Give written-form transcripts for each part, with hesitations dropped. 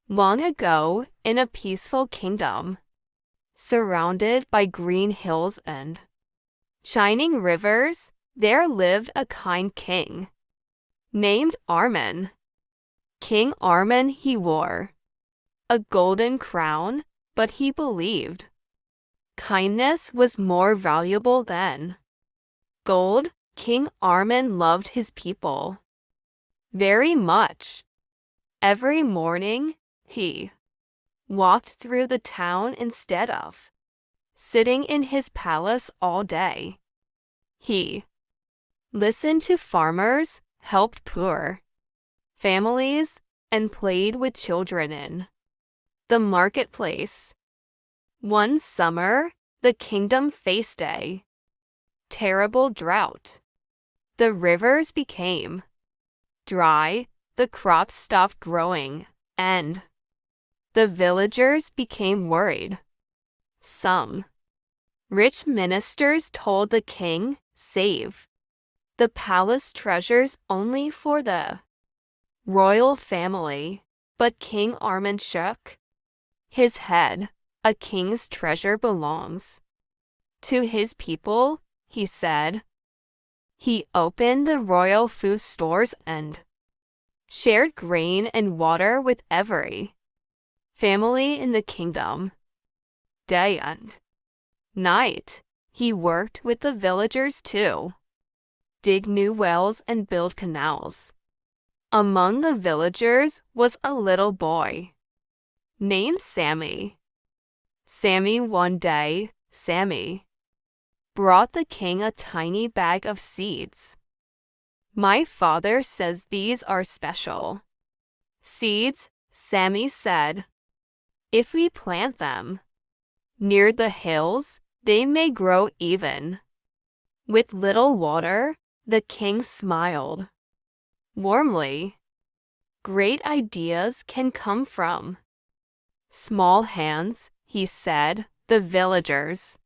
Long ago, in a peaceful kingdom, surrounded by green hills and shining rivers, there lived a kind king named Armin. King Armin he wore a golden crown, but he believed kindness was more valuable than gold. King Armin loved his people very much. Every morning, he walked through the town instead of sitting in his palace all day. He listened to farmers, helped poor families, and played with children in the marketplace. One summer, the kingdom faced a terrible drought. The rivers became dry, the crops stopped growing, and the villagers became worried. Some rich ministers told the king, save the palace treasures only for the royal family. But King Armin shook his head. A king's treasure belongs to his people, he said. He opened the royal food stores and shared grain and water with every family in the kingdom. Day and night, he worked with the villagers to dig new wells and build canals. Among the villagers was a little boy named Sammy. One day, Sammy brought the king a tiny bag of seeds. My father says these are special seeds, Sammy said. If we plant them near the hills, they may grow even with little water. The king smiled warmly. Great ideas can come from small hands, he said. The villagers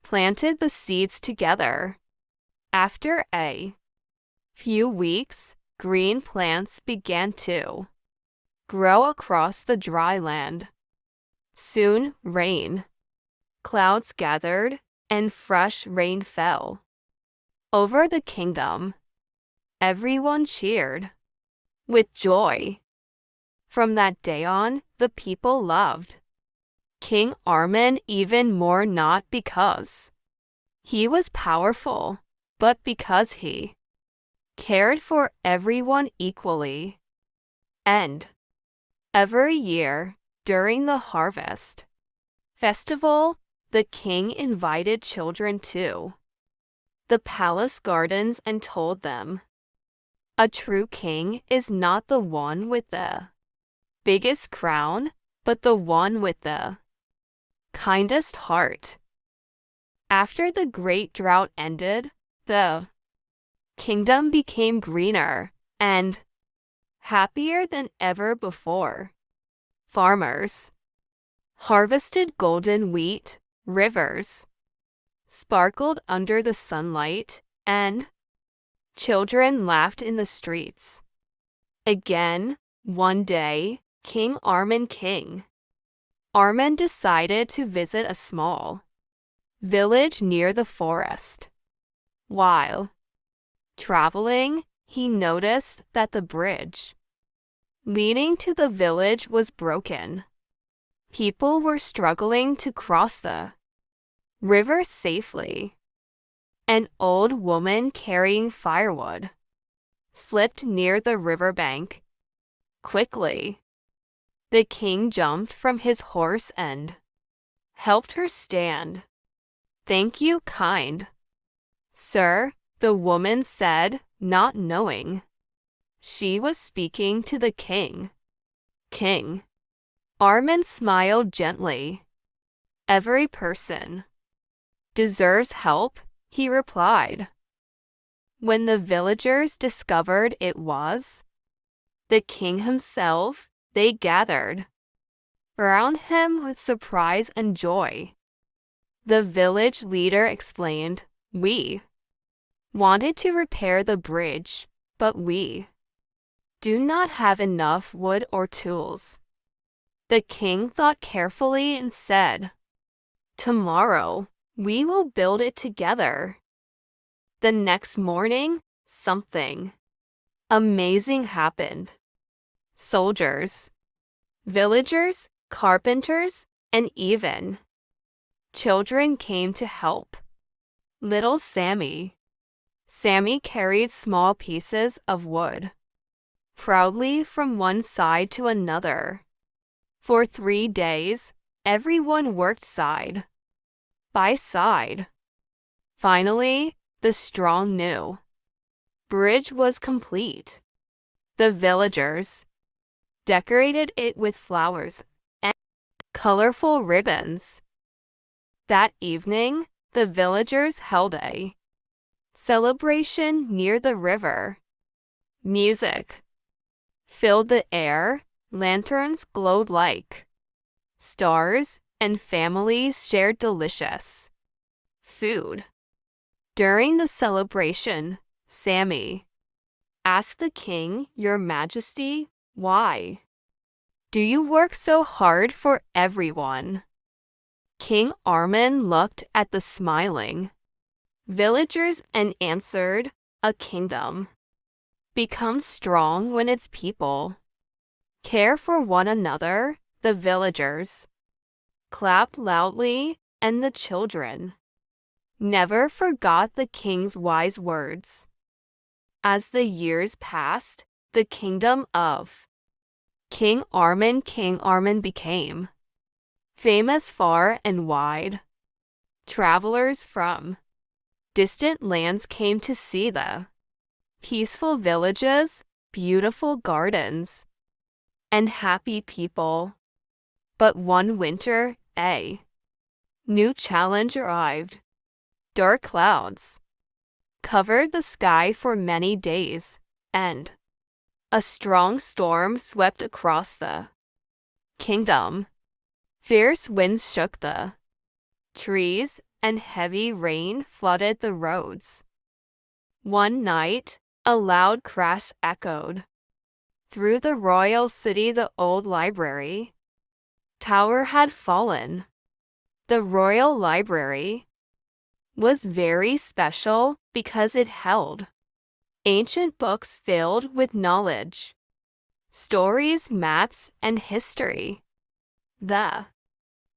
planted the seeds together. After a few weeks, green plants began to grow across the dry land. Soon, rain clouds gathered, and fresh rain fell over the kingdom. Everyone cheered with joy. From that day on, the people loved King Armin even more, not because he was powerful, but because he cared for everyone equally. And every year, during the harvest festival, the king invited children to the palace gardens and told them, a true king is not the one with the biggest crown, but the one with the kindest heart. After the great drought ended, the kingdom became greener and happier than ever before. Farmers harvested golden wheat, rivers sparkled under the sunlight, and children laughed in the streets. Again, one day, King Armin decided to visit a small village near the forest. While traveling, he noticed that the bridge leading to the village was broken. People were struggling to cross the river safely. An old woman carrying firewood slipped near the riverbank. Quickly, the king jumped from his horse and helped her stand. Thank you, kind sir, the woman said, not knowing she was speaking to the king. King Armin smiled gently. Every person deserves help, he replied. When the villagers discovered it was the king himself, they gathered around him with surprise and joy. The village leader explained, we wanted to repair the bridge, but we do not have enough wood or tools. The king thought carefully and said, "Tomorrow, we will build it together." The next morning, something amazing happened. Soldiers, villagers, carpenters, and even children came to help. Little Sammy. Sammy carried small pieces of wood proudly from one side to another. For 3 days, everyone worked side by side. Finally, the strong new bridge was complete. The villagers decorated it with flowers and colorful ribbons. That evening, the villagers held a celebration near the river. Music filled the air, lanterns glowed like stars, and families shared delicious food. During the celebration, Sammy asked the king, "Your Majesty, why do you work so hard for everyone?" King Armin looked at the smiling villagers and answered, "A kingdom becomes strong when its people care for one another." The villagers clapped loudly, and the children never forgot the king's wise words. As the years passed, the kingdom of King Armin became famous far and wide. Travelers from distant lands came to see the peaceful villages, beautiful gardens, and happy people. But one winter, a new challenge arrived. Dark clouds covered the sky for many days, and a strong storm swept across the kingdom. Fierce winds shook the trees, and heavy rain flooded the roads. One night, a loud crash echoed through the royal city. The old library tower had fallen. The royal library was very special because it held ancient books filled with knowledge, stories, maps, and history. The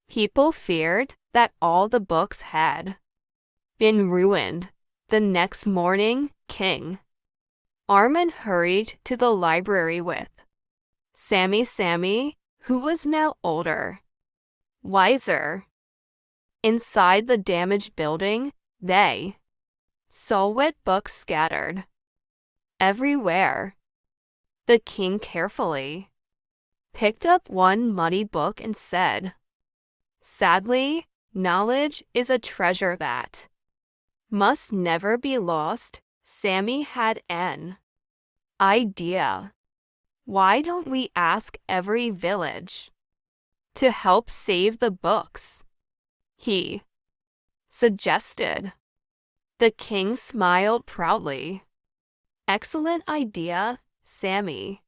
people feared that all the books had been ruined. The next morning, King Armin hurried to the library with Sammy, who was now older, wiser. Inside the damaged building, they saw wet books scattered everywhere. The king carefully picked up one muddy book and said, "Sadly, knowledge is a treasure that must never be lost." Sammy had an idea. "Why don't we ask every village to help save the books?" he suggested. The king smiled proudly. "Excellent idea, Sammy.